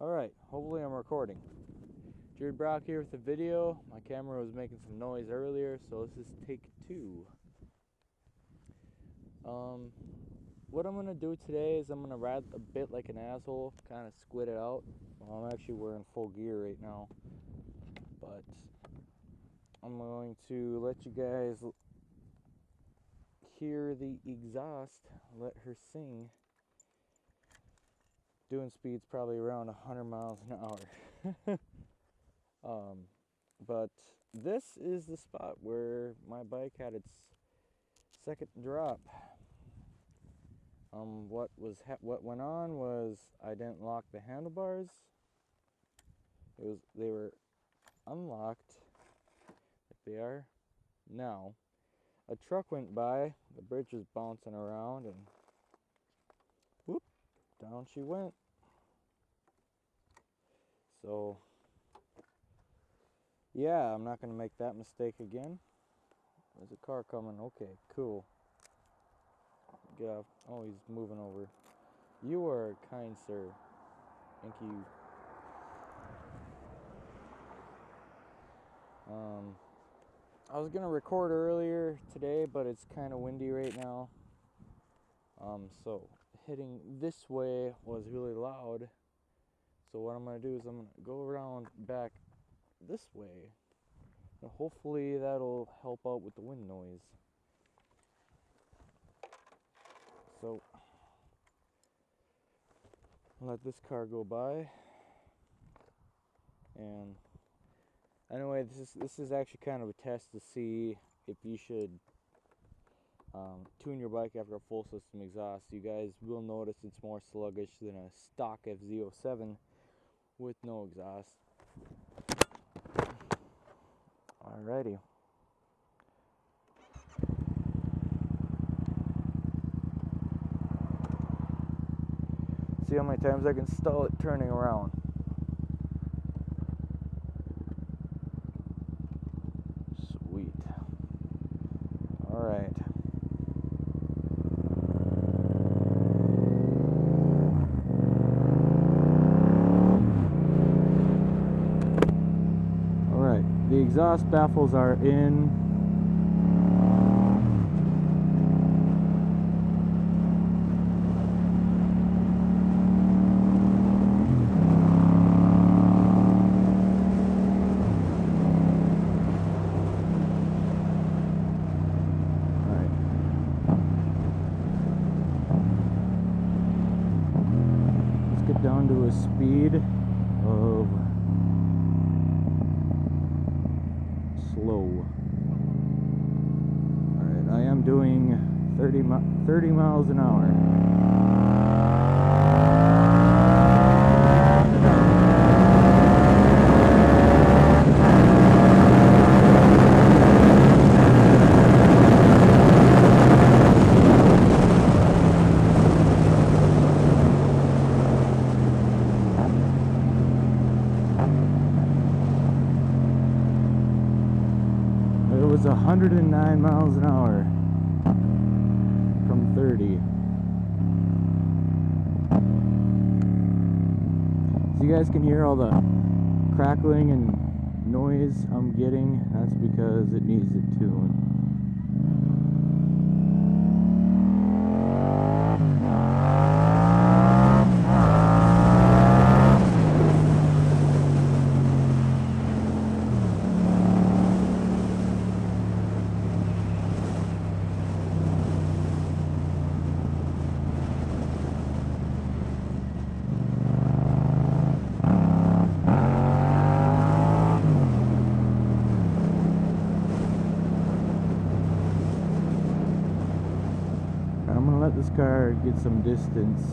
Alright, hopefully I'm recording. Jared Brock here with the video. My camera was making some noise earlier, so this is take 2. What I'm going to do today is I'm going to ride a bit like an asshole, kind of squid it out. Well, I'm actually wearing full gear right now, but I'm going to let you guys hear the exhaust, let her sing. Doing speeds probably around 100 miles an hour. But this is the spot where my bike had its second drop. What went on was I didn't lock the handlebars. They were unlocked like they are now. A truck went by, the bridge was bouncing around, and whoop, down she went. So yeah, I'm not going to make that mistake again. There's a car coming. Okay, cool. Get off. Oh, he's moving over. You are kind, sir. Thank you. I was going to record earlier today, but it's kind of windy right now. So hitting this way was really loud. So what I'm going to do is I'm going to go around back this way, and hopefully that'll help out with the wind noise. So let this car go by, and anyway, this is actually kind of a test to see if you should tune your bike after a full system exhaust. You guys will notice it's more sluggish than a stock fz07 with no exhaust. Alrighty. See how many times I can stall it turning around. Sweet. Alright. Alright, the exhaust baffles are in. Down to a speed of slow. Alright, I am doing 30 miles an hour. It was 109 miles an hour from 30. So you guys can hear all the crackling and noise I'm getting. That's because it needs a tune. I'm gonna let this car get some distance.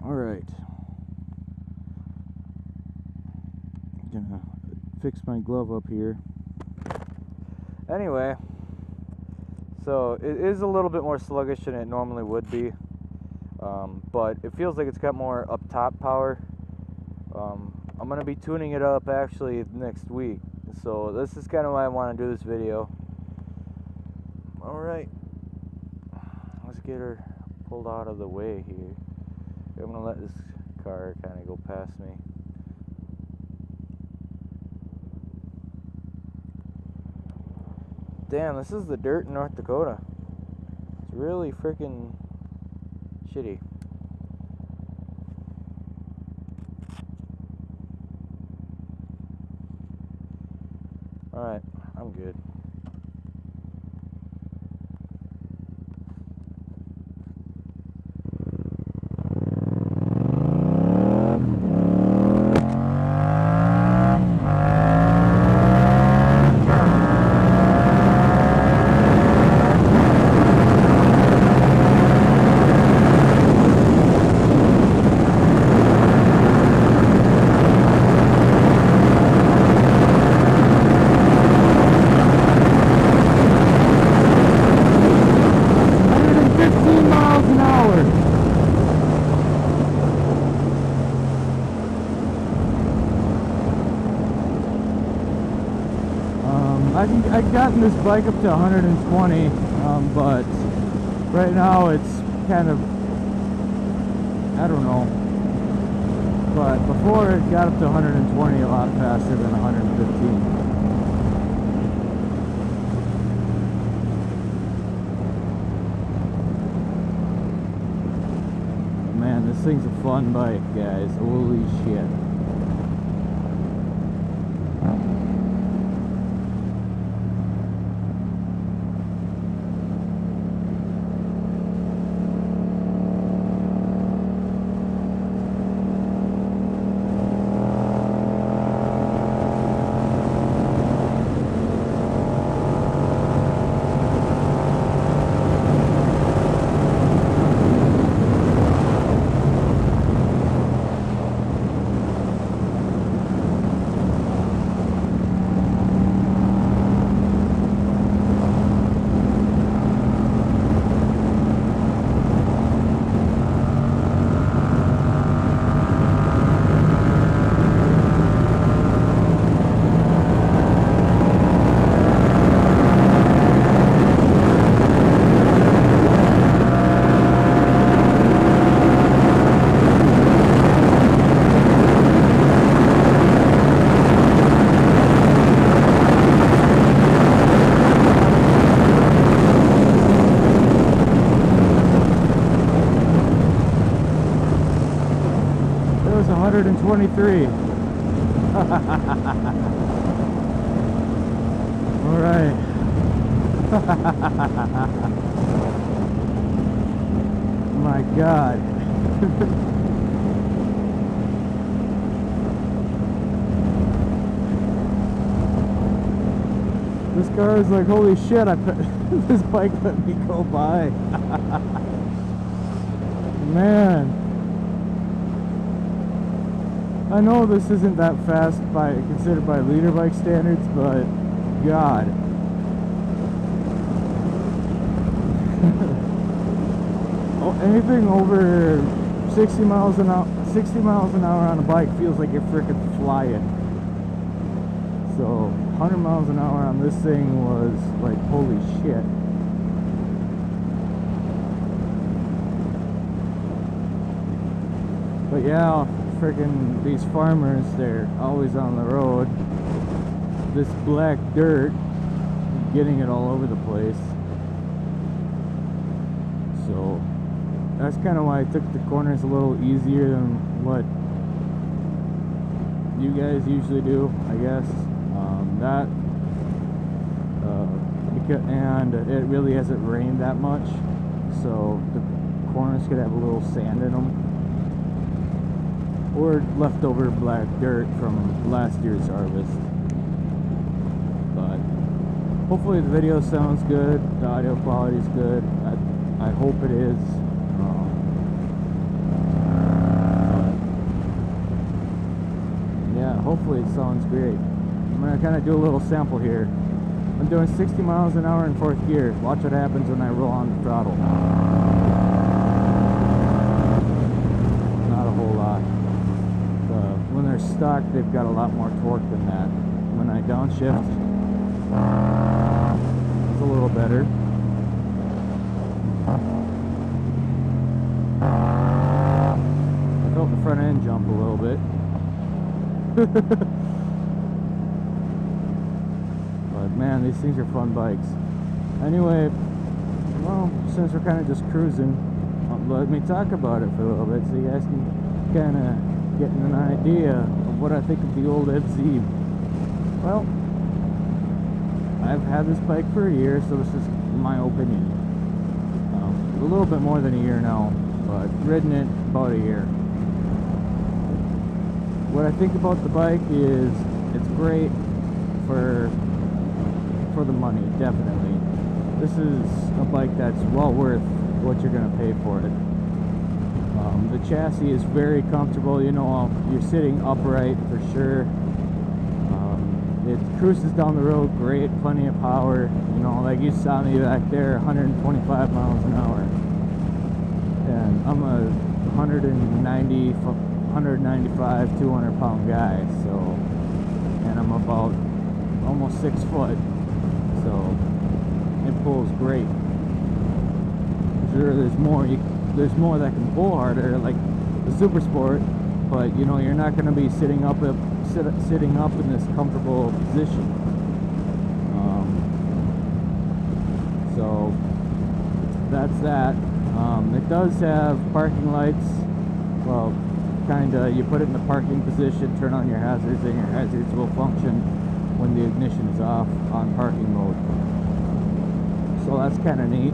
Alright. fix my glove up here. Anyway, so it is a little bit more sluggish than it normally would be, but it feels like it's got more up top power. I'm going to be tuning it up actually next week, so this is kind of why I want to do this video. Alright, let's get her pulled out of the way here. I'm going to let this car kind of go past me. Damn, this is the dirt in North Dakota. It's really freaking shitty. Alright, I'm good. I've gotten this bike up to 120, but right now it's kind of, I don't know, but before it got up to 120 a lot faster than 115. Man, this thing's a fun bike, guys. Holy shit. It was 123. All right. My God. This car is like, holy shit, this bike let me go by. Man. I know this isn't that fast considered by leader bike standards, but God. Anything over 60 miles an hour on a bike feels like you're freaking flying. So 100 miles an hour on this thing was like, holy shit. But yeah, freaking these farmers, they're always on the road. This black dirt, getting it all over the place. So that's kind of why I took the corners a little easier than what you guys usually do, I guess. And it really hasn't rained that much, so the corners could have a little sand in them, or leftover black dirt from last year's harvest. But hopefully the video sounds good, the audio quality is good. I hope it is. Yeah, hopefully it sounds great. gonna kind of do a little sample here. I'm doing 60 miles an hour in 4th gear. Watch what happens when I roll on the throttle. Not a whole lot. When they're stuck, they've got a lot more torque than that. When I downshift, it's a little better. I felt the front end jump a little bit. But man, these things are fun bikes. Anyway, well, since we're kind of just cruising, let me talk about it for a little bit so you guys can kind of get an idea of what I think of the old FZ. Well, I've had this bike for a year, so this is my opinion. A little bit more than a year now, but ridden it about a year. What I think about the bike is it's great for the money, definitely. This is a bike that's well worth what you're going to pay for it. The chassis is very comfortable, you know, you're sitting upright for sure. It cruises down the road great, plenty of power, you know, like you saw me back there, 125 miles an hour. And I'm a 195, 200 pound guy, so, and I'm about almost 6 foot, so it pulls great. Sure, there's more that can pull harder, like the Super Sport, but you know, you're not going to be sitting up in this comfortable position. So that's that. It does have parking lights. Well, kinda, you put it in the parking position, turn on your hazards, and your hazards will function when the ignition is off on parking mode. So that's kind of neat.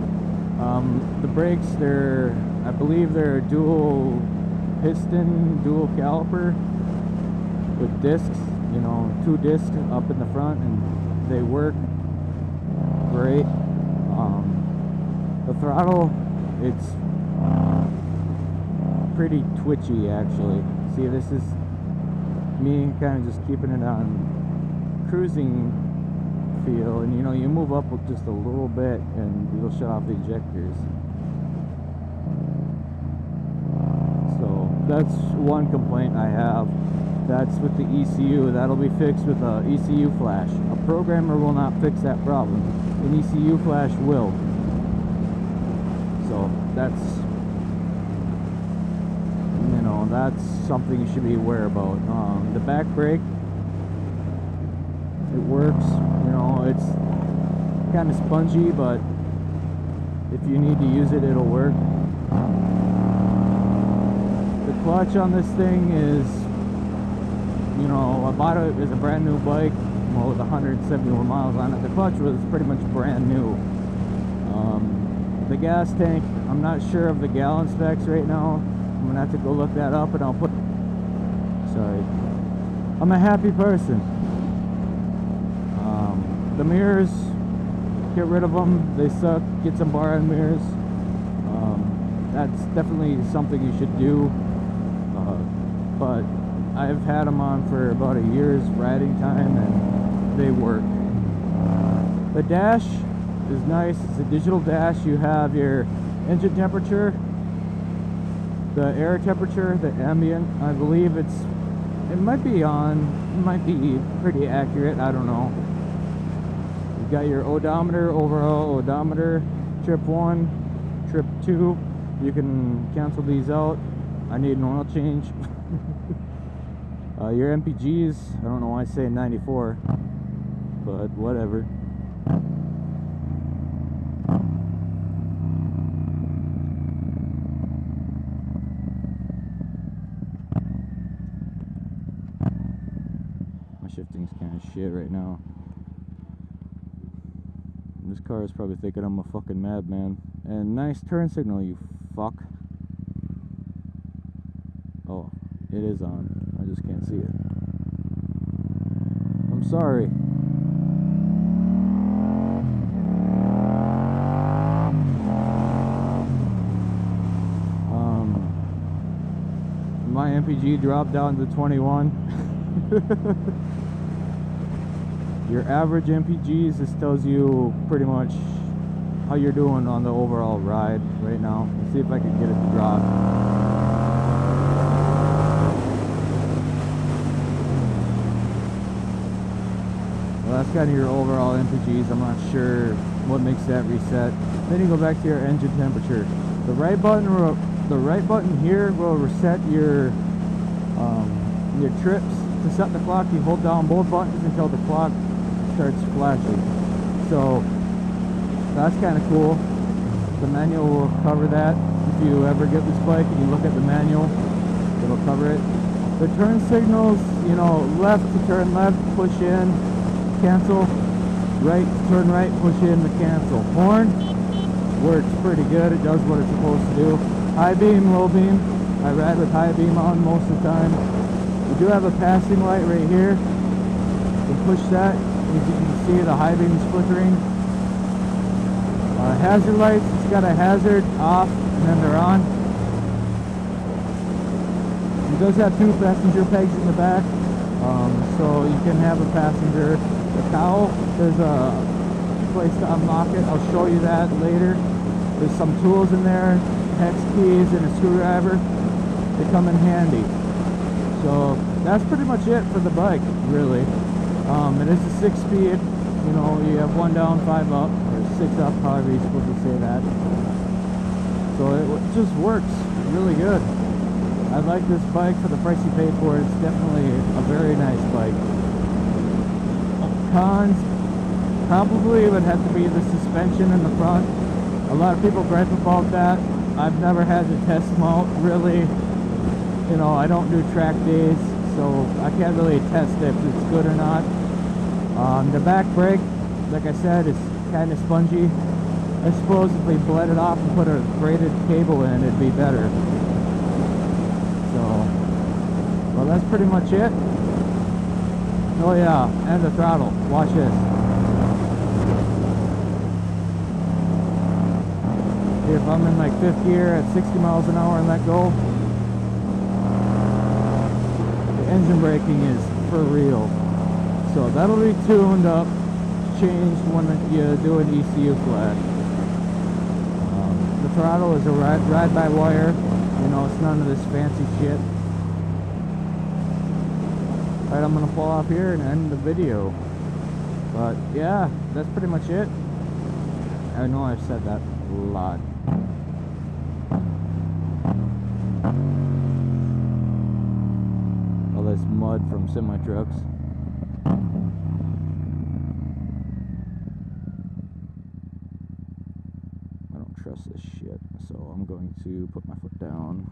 The brakes, I believe they're dual piston, dual caliper with discs, you know, 2 discs up in the front, and they work great. The throttle, it's pretty twitchy actually. See, this is me kind of just keeping it on cruising feel, and you know, you move up with just a little bit and it'll shut off the ejectors. So that's one complaint I have. That's with the ECU. That'll be fixed with a ECU flash. A programmer will not fix that problem. An ECU flash will. So that's, you know, that's something you should be aware about. The back brake, it works. You know, it's kind of spongy, but if you need to use it, it'll work. The clutch on this thing is, you know, I bought it as a brand new bike, well, with 171 miles on it. The clutch was pretty much brand new. The gas tank, I'm not sure of the gallon specs right now. I'm gonna have to go look that up, and I'll put, sorry, I'm a happy person. The mirrors, get rid of them, they suck. Get some bar-end mirrors. That's definitely something you should do. But I've had them on for about a year's riding time, and they work. The dash is nice. It's a digital dash. You have your engine temperature, the air temperature, the ambient. I believe it might be on, it might be pretty accurate, I don't know. You've got your odometer, overall odometer, trip 1, trip 2. You can cancel these out. I need an oil change. Your MPGs, I don't know why I say 94, but whatever. My shifting's kind of shit right now. This car is probably thinking I'm a fucking madman. And nice turn signal, you fuck. Oh, it is on. I just can't see it. I'm sorry. My MPG dropped down to 21. Your average MPGs, this tells you pretty much how you're doing on the overall ride right now. Let's see if I can get it to drop. Well, that's kind of your overall MPGs. I'm not sure what makes that reset. Then you go back to your engine temperature. The right button here will reset your trips. To set the clock, you hold down both buttons until the clock starts flashing. So that's kind of cool. The manual will cover that. If you ever get this bike and you look at the manual, it'll cover it. The turn signals, you know, left to turn left, push in, cancel. Right to turn right, push in to cancel. Horn works pretty good. It does what it's supposed to do. High beam, low beam. I ride with high beam on most of the time. We do have a passing light right here. You push that. As you can see, the high beam is flickering. Hazard lights, it's got a hazard off and then they're on. It does have 2 passenger pegs in the back, so you can have a passenger. The cowl, there's a place to unlock it. I'll show you that later. There's some tools in there, hex keys and a screwdriver. They come in handy. So that's pretty much it for the bike, really. It is a 6-speed. You know, you have 1 down, 5 up, or 6 up, however you're supposed to say that. So it just works really good. I like this bike for the price you pay for it. It's definitely a very nice bike. Cons probably would have to be the suspension in the front. A lot of people gripe about that. I've never had to test them out, really. You know, I don't do track days, so I can't really test if it's good or not. The back brake, like I said, is kind of spongy. I suppose if they bled it off and put a braided cable in, it'd be better. So, well, that's pretty much it. Oh yeah, and the throttle. Watch this. If I'm in like 5th gear at 60 miles an hour and let go, the engine braking is for real. So that'll be tuned up, changed when you do an ECU flash. The throttle is a ride by wire. You know, it's none of this fancy shit. Alright, I'm gonna pull off here and end the video. But yeah, that's pretty much it. I know I've said that a lot. All this mud from semi-trucks. I don't trust this shit, so I'm going to put my foot down.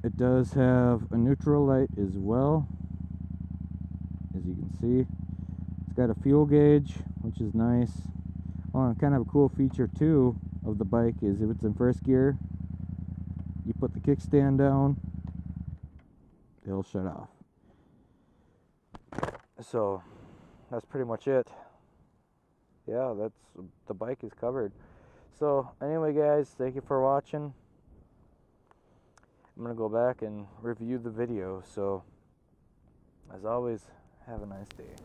It does have a neutral light as well, as you can see. It's got a fuel gauge, which is nice. Oh, kind of a cool feature too of the bike is if it's in 1st gear, you put the kickstand down, it'll shut off. So that's pretty much it. Yeah, the bike is covered. So anyway, guys, thank you for watching. I'm gonna go back and review the video. So as always, have a nice day.